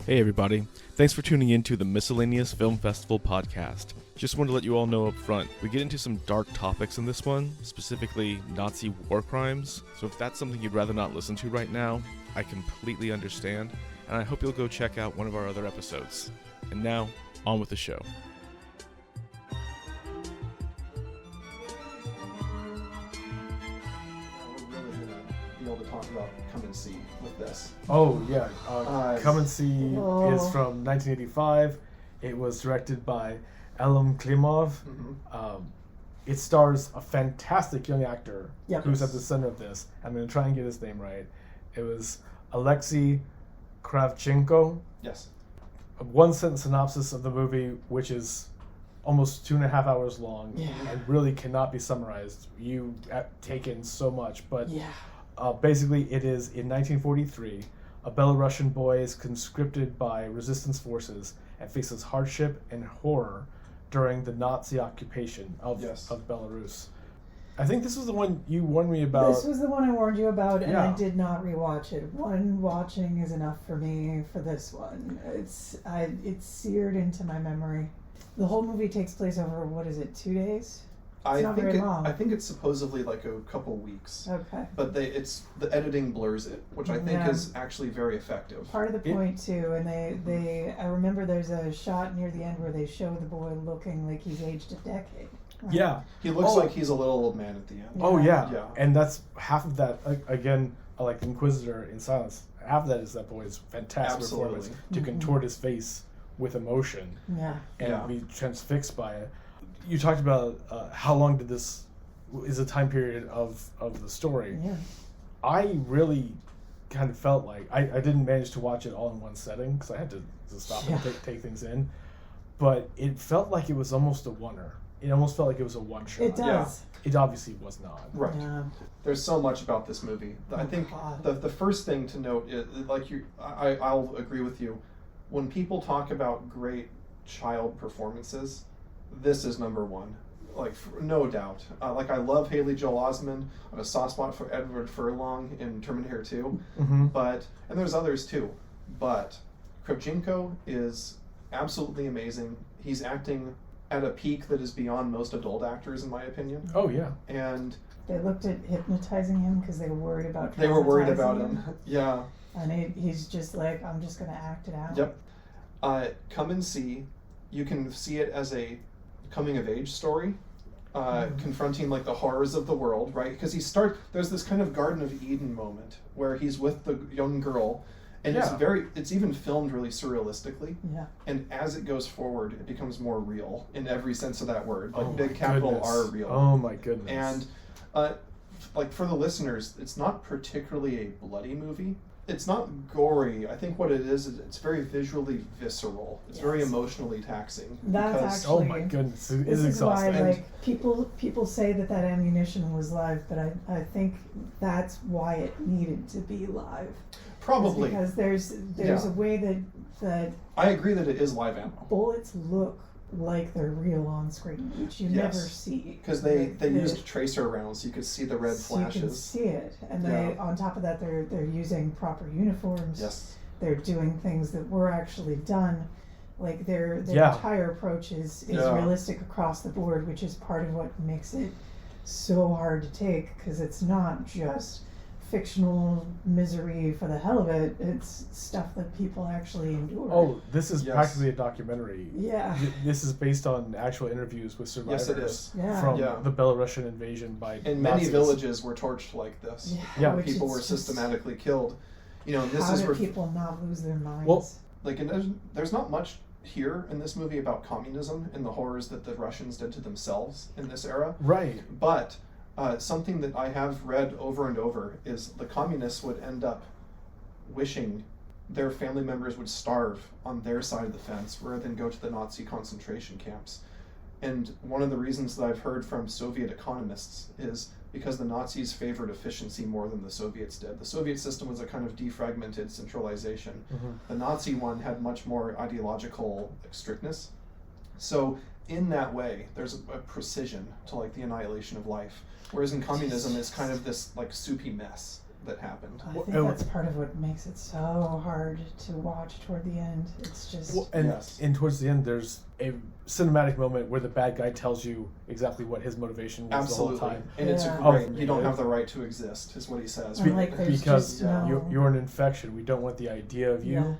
Hey everybody, thanks for tuning in to the Miscellaneous Film Festival podcast. Just wanted to let you all know up front, we get into some dark topics in this one, specifically Nazi war crimes, so if that's something you'd rather not listen to right now, I completely understand, and I hope you'll go check out one of our other episodes. And now, on with the show. To talk about Come and See with this. Oh yeah, Come and See is from 1985. It was directed by Elem Klimov. It stars a fantastic young actor who's at the center of this. I'm going to try and get his name right. It was Alexei Kravchenko. Yes. A one-sentence synopsis of the movie, which is almost 2.5 hours long and really cannot be summarized. You take in so much, but basically, it is in 1943, a Belarusian boy is conscripted by resistance forces and faces hardship and horror during the Nazi occupation of Belarus. I think this was the one you warned me about. This was the one I warned you about, and I did not rewatch it. One watching is enough for me for this one. It's seared into my memory. The whole movie takes place over, 2 days? It's not very long. I think it's supposedly like a couple weeks. Okay. But the editing blurs it, which I think is actually very effective. Part of the point too, and I remember there's a shot near the end where they show the boy looking like he's aged a decade. Right? Yeah. He looks like he's a little old man at the end. Oh yeah. And that's half of that. Again, like Inquisitor in Silence, half of that is that boy's fantastic performance to contort his face with emotion. Yeah. And be transfixed by it. You talked about how long is a time period of the story. Yeah. I really kind of felt like I didn't manage to watch it all in one setting because I had to stop and take things in. But it felt like it was almost a oneer. It almost felt like it was a one shot. It does. Yeah. It obviously was not. Right. Yeah. There's so much about this movie. I think the first thing to note is, I'll agree with you. When people talk about great child performances, this is number one, no doubt. I love Haley Joel Osment. I have a soft spot for Edward Furlong in Terminator 2, and there's others too. But Kravchenko is absolutely amazing. He's acting at a peak that is beyond most adult actors, in my opinion. Oh yeah. And they looked at hypnotizing him because they were worried about. They were worried about him. Yeah. And he's just like, I'm just gonna act it out. Yep. Come and See. You can see it as a coming-of-age story, confronting the horrors of the world, right? Because there's this kind of Garden of Eden moment where he's with the young girl, and it's even filmed really surrealistically. Yeah. And as it goes forward, it becomes more real in every sense of that word. Big capital R real. Oh my goodness. And for the listeners, it's not particularly a bloody movie. It's not gory. I think what it is it's very visually visceral. It's very emotionally taxing. That's oh my goodness, it is exhausting. Why, people say that ammunition was live, but I think that's why it needed to be live. Probably because there's a way that I agree that it is live ammo. Bullets look like they're real on screen, which you never see. Because they used tracer rounds, so you could see the red flashes. You can see it, and they on top of that they're using proper uniforms. Yes. They're doing things that were actually done. Their entire approach is realistic across the board, which is part of what makes it so hard to take, because it's not just fictional misery for the hell of it. It's stuff that people actually endure. Oh, this is practically a documentary. Yeah. This is based on actual interviews with survivors from the Belarusian invasion by and Nazis. Many villages were torched like this. Yeah. People were systematically killed. This how is did people not lose their minds? Well, there's not much here in this movie about communism and the horrors that the Russians did to themselves in this era. Right. But something that I have read over and over is the communists would end up wishing their family members would starve on their side of the fence rather than go to the Nazi concentration camps. And one of the reasons that I've heard from Soviet economists is because the Nazis favored efficiency more than the Soviets did. The Soviet system was a kind of defragmented centralization. The Nazi one had much more ideological strictness. So in that way, there's a precision to the annihilation of life. Whereas in communism, it's kind of this soupy mess. that happened. I think that's part of what makes it so hard to watch toward the end. It's just... And towards the end, there's a cinematic moment where the bad guy tells you exactly what his motivation was the whole time. And it's great. You don't have the right to exist, is what he says. Because you're an infection. We don't want the idea of you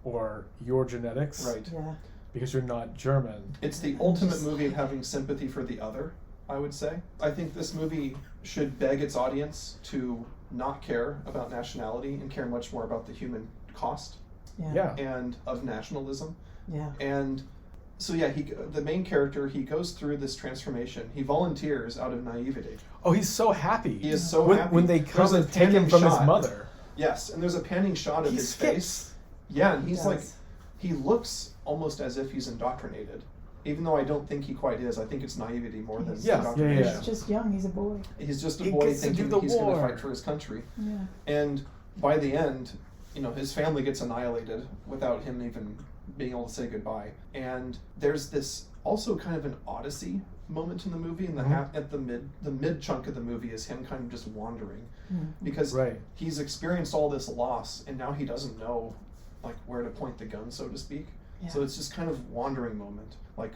or your genetics. Right. Yeah. Because you're not German. It's the ultimate movie of having sympathy for the other, I would say. I think this movie should beg its audience to not care about nationality and care much more about the human cost and of nationalism. Yeah. And so the main character, he goes through this transformation. He volunteers out of naivety. Oh, he's so happy. He is so happy. When they come and take him from his mother. Yes, and there's a panning shot of his face. Yeah, and he's like, he looks almost as if he's indoctrinated. Even though I don't think he quite is. I think it's naivety more than indoctrination. He's just young. He's a boy. He's just a boy thinking that he's going to fight for his country. Yeah. And by the end, his family gets annihilated without him even being able to say goodbye. And there's this also kind of an odyssey moment in the movie. And at the mid chunk of the movie is him kind of just wandering, because he's experienced all this loss, and now he doesn't know where to point the gun, so to speak. Yeah. So it's just kind of wandering moment, like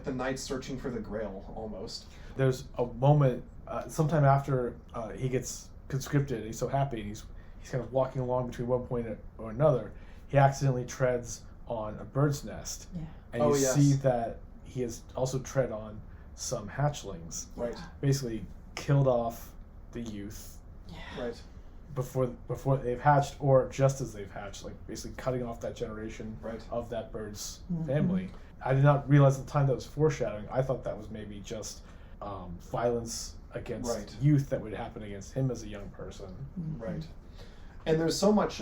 the knight searching for the Grail, almost. There's a moment sometime after he gets conscripted. He's so happy. He's kind of walking along between one point or another. He accidentally treads on a bird's nest, and you see that he has also tread on some hatchlings. Right. Basically, killed off the youth. Yeah. Right. Before they've hatched, or just as they've hatched, basically cutting off that generation of that bird's family. I did not realize at the time that was foreshadowing. I thought that was maybe just violence against youth that would happen against him as a young person. Right. And there's so much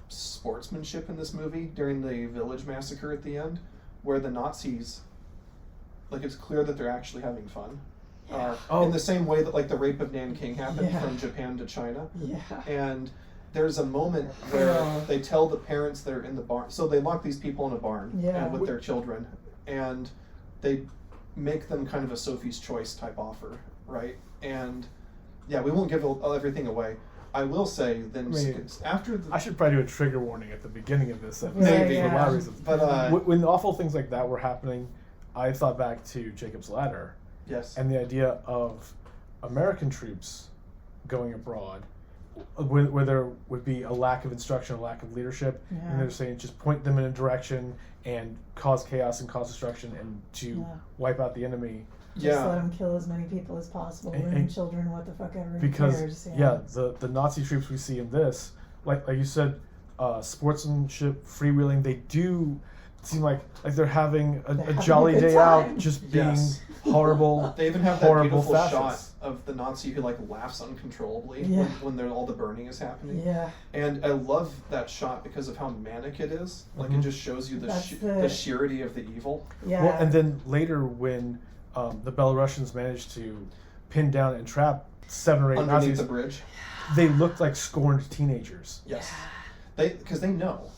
sportsmanship in this movie during the village massacre at the end, where the Nazis, it's clear that they're actually having fun. In the same way that the rape of Nanking happened from Japan to China. Yeah. And there's a moment where they tell the parents they're in the barn. So they lock these people in a barn with their children, and they make them kind of a Sophie's Choice type offer, right? And we won't give everything away. I will say then after I should probably do a trigger warning at the beginning of this episode. Maybe. For a lot of reasons. But when awful things like that were happening, I thought back to Jacob's Ladder. Yes. And the idea of American troops going abroad, where there would be a lack of instruction, a lack of leadership, and they're saying just point them in a direction and cause chaos and cause destruction and to wipe out the enemy. Just let them kill as many people as possible, women, children, what the fuck ever. Because the Nazi troops we see in this, like you said, sportsmanship, freewheeling, they do seem like they're having a jolly day out, just being horrible. They even have that beautiful fascists. shot of the Nazi who laughs uncontrollably when all the burning is happening. Yeah. And I love that shot because of how manic it is. It just shows you the sheerity of the evil. Yeah. Well, and then later when the Belarusians managed to pin down and trap 7 or 8 underneath Nazis, the bridge, they looked like scorned teenagers. Yes. Because they know.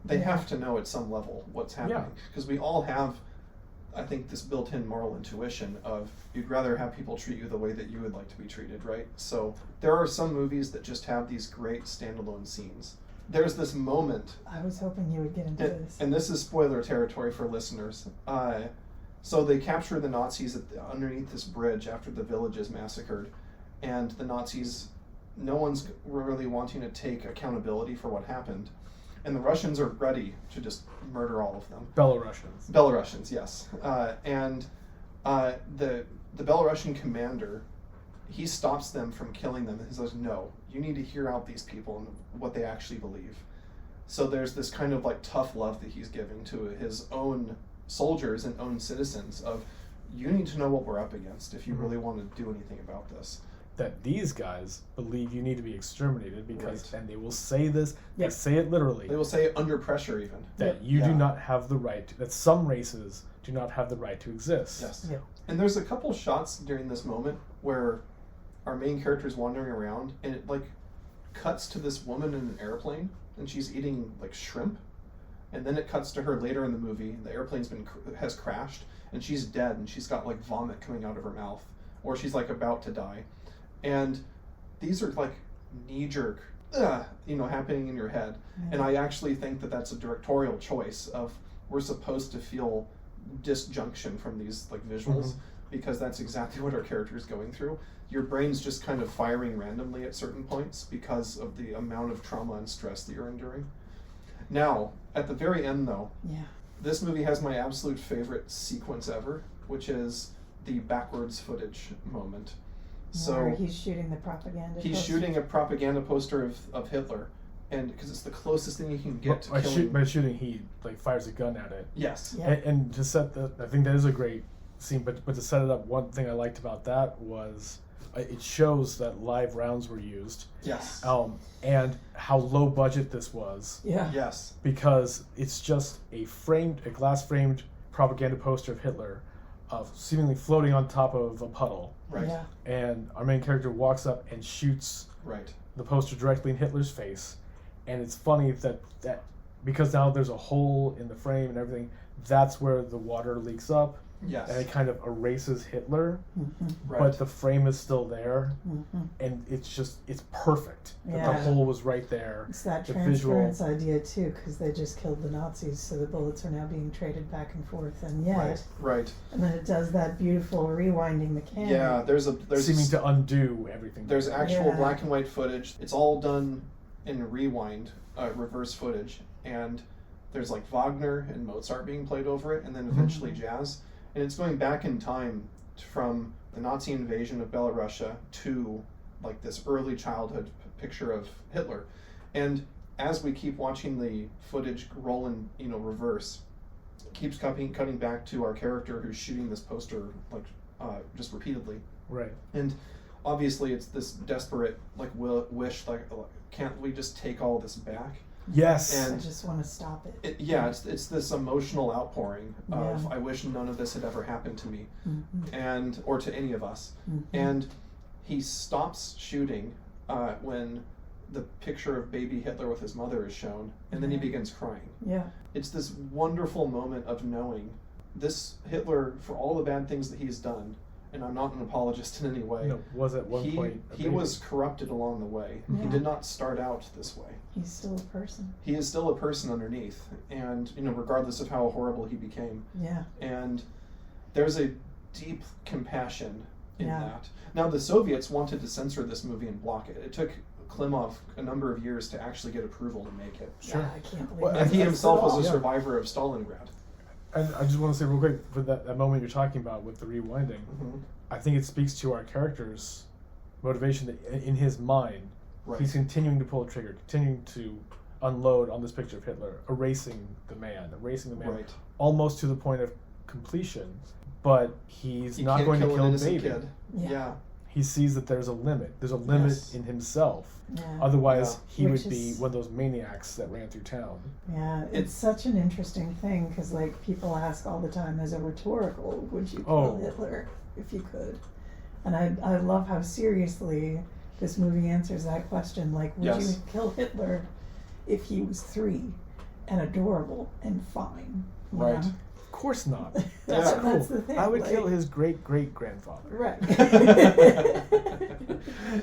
They have to know at some level what's happening. Because we all have, I think, this built-in moral intuition of you'd rather have people treat you the way that you would like to be treated, right? So there are some movies that just have these great standalone scenes. There's this moment. I was hoping you would get into this. And this is spoiler territory for listeners. So they capture the Nazis underneath this bridge after the village is massacred. And the Nazis, no one's really wanting to take accountability for what happened. And the Russians are ready to just murder all of them. Belarusians, yes. And the Belarusian commander, he stops them from killing them. He says, no, you need to hear out these people and what they actually believe. So there's this kind of tough love that he's giving to his own soldiers and own citizens of, you need to know what we're up against if you really want to do anything about this. That these guys believe you need to be exterminated because, and they will say this, they say it literally. They will say it under pressure even. That you do not have the right, that some races do not have the right to exist. Yes. Yeah. And there's a couple shots during this moment where our main character is wandering around and it cuts to this woman in an airplane and she's eating shrimp. And then it cuts to her later in the movie. The airplane's has crashed and she's dead and she's got vomit coming out of her mouth, or she's about to die. And these are knee-jerk, happening in your head. Yeah. And I actually think that that's a directorial choice of we're supposed to feel disjunction from these like visuals because that's exactly what our character is going through. Your brain's just kind of firing randomly at certain points because of the amount of trauma and stress that you're enduring. Now, at the very end though, this movie has my absolute favorite sequence ever, which is the backwards footage moment. Where he's shooting the propaganda He's poster. shooting a propaganda poster of Hitler, and because it's the closest thing you can get to killing. By shooting, he like fires a gun at it. Yes. Yeah. And to set I think that is a great scene. But to set it up, one thing I liked about that was it shows that live rounds were used. Yes. And how low budget this was. Yeah. Yes. Because it's just a glass framed propaganda poster of Hitler, seemingly floating on top of a puddle. Right. Yeah. And our main character walks up and shoots the poster directly in Hitler's face. And it's funny that because now there's a hole in the frame and everything, that's where the water leaks up. Yes. And it kind of erases Hitler, Right. but the frame is still there, and it's perfect. That the hole was right there. It's that the transference idea too, because they just killed the Nazis, so the bullets are now being traded back and forth, and Right. and then it does that beautiful rewinding the camera. Yeah, there's seeming to undo everything. There's actual black and white footage. It's all done in rewind, reverse footage, and there's like Wagner and Mozart being played over it, and then eventually jazz. And it's going back in time from the Nazi invasion of Belarusia to like this early childhood picture of Hitler. And as we keep watching the footage roll in, reverse, it keeps cutting back to our character who's shooting this poster like just repeatedly. Right. And obviously it's this desperate like wish like can't we just take all this back? Yes. And I just want to stop it. It's this emotional outpouring of I wish none of this had ever happened to me, and or to any of us. And he stops shooting when the picture of baby Hitler with his mother is shown, and then he begins crying. Yeah. It's this wonderful moment of knowing this Hitler, for all the bad things that he's done, and I'm not an apologist in any way. No, was at one point he was corrupted along the way. He did not start out this way. He's still a person. He is still a person underneath, and regardless of how horrible he became. Yeah. And there's a deep compassion in that. Now the Soviets wanted to censor this movie and block it. It took Klimov a number of years to actually get approval to make it. Sure. Yeah, I can't believe And he himself was a Yeah. survivor of Stalingrad. And I just want to say real quick, for that moment you're talking about with the rewinding, I think it speaks to our character's motivation that in his mind, he's continuing to pull a trigger, continuing to unload on this picture of Hitler, erasing the man, almost to the point of completion. But he's not going to kill the baby. Kid. Yeah. He sees that there's a limit. There's a limit in himself. Yeah. Otherwise, he Which would be is- one of those maniacs that ran through town. Yeah, it's such an interesting thing because like people ask all the time as a rhetorical, would you kill Hitler if you could? And I love how seriously this movie answers that question. Like, would you kill Hitler if he was 3 and adorable and fine? You know? Of course not. That's the thing. I would kill his great-great-grandfather. Right.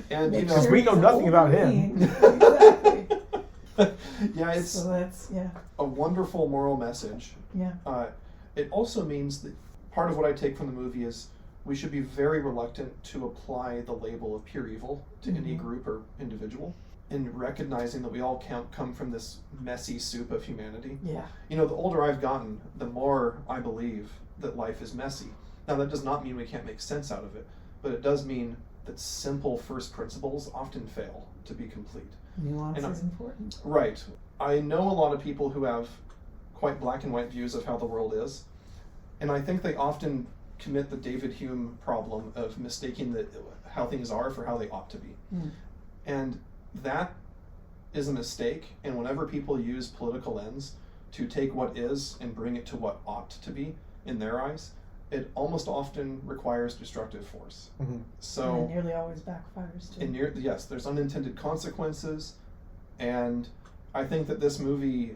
And because we know nothing about him. Exactly. It's so that's a wonderful moral message. Yeah. It also means that part of what I take from the movie is we should be very reluctant to apply the label of pure evil to any group or individual, in recognizing that we all come from this messy soup of humanity. Yeah. The older I've gotten, the more I believe that life is messy. Now that does not mean we can't make sense out of it, but it does mean that simple first principles often fail to be complete. Nuance is important. Right. I know a lot of people who have quite black and white views of how the world is, and I think they often commit the David Hume problem of mistaking how things are for how they ought to be. And that is a mistake, and whenever people use political ends to take what is and bring it to what ought to be in their eyes, it almost often requires destructive force. So and it nearly always backfires too. Yes, there's unintended consequences, and I think that this movie,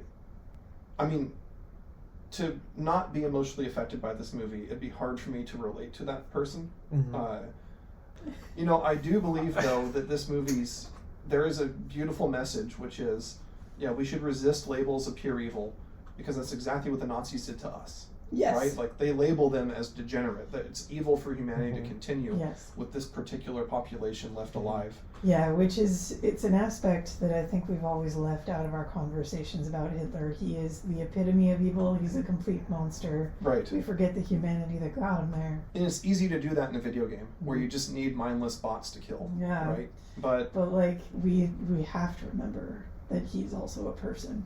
to not be emotionally affected by this movie, it'd be hard for me to relate to that person. I do believe though that this movie's there is a beautiful message, which is, yeah, we should resist labels of pure evil, because that's exactly what the Nazis did to us. Yes. Right? Like, they label them as degenerate, that it's evil for humanity to continue Yes. with this particular population left alive. Yeah, it's an aspect that I think we've always left out of our conversations about Hitler. He is the epitome of evil. He's a complete monster. Right. We forget the humanity that got him there. And it's easy to do that in a video game, where you just need mindless bots to kill. Yeah. Right? But like, we have to remember that he's also a person.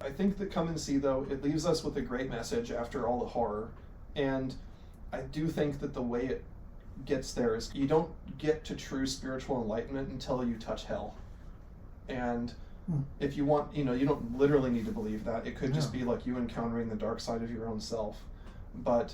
I think that Come and See, though, it leaves us with a great message after all the horror. And I do think that the way it gets there is you don't get to true spiritual enlightenment until you touch hell. And if you want, you don't literally need to believe that. It could just be like you encountering the dark side of your own self. But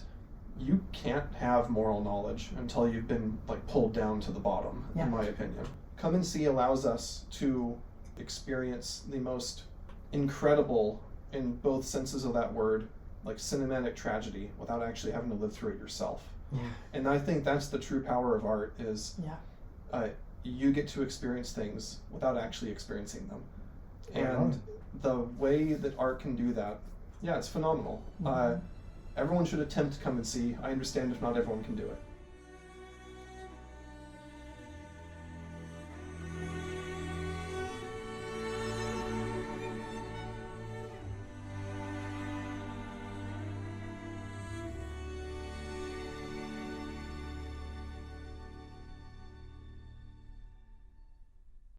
you can't have moral knowledge until you've been like pulled down to the bottom, in my opinion. Come and See allows us to experience the most incredible, in both senses of that word, like cinematic tragedy without actually having to live through it yourself. Yeah. And I think that's the true power of art is you get to experience things without actually experiencing them. And the way that art can do that, it's phenomenal. Everyone should attempt to Come and See. I understand if not everyone can do it.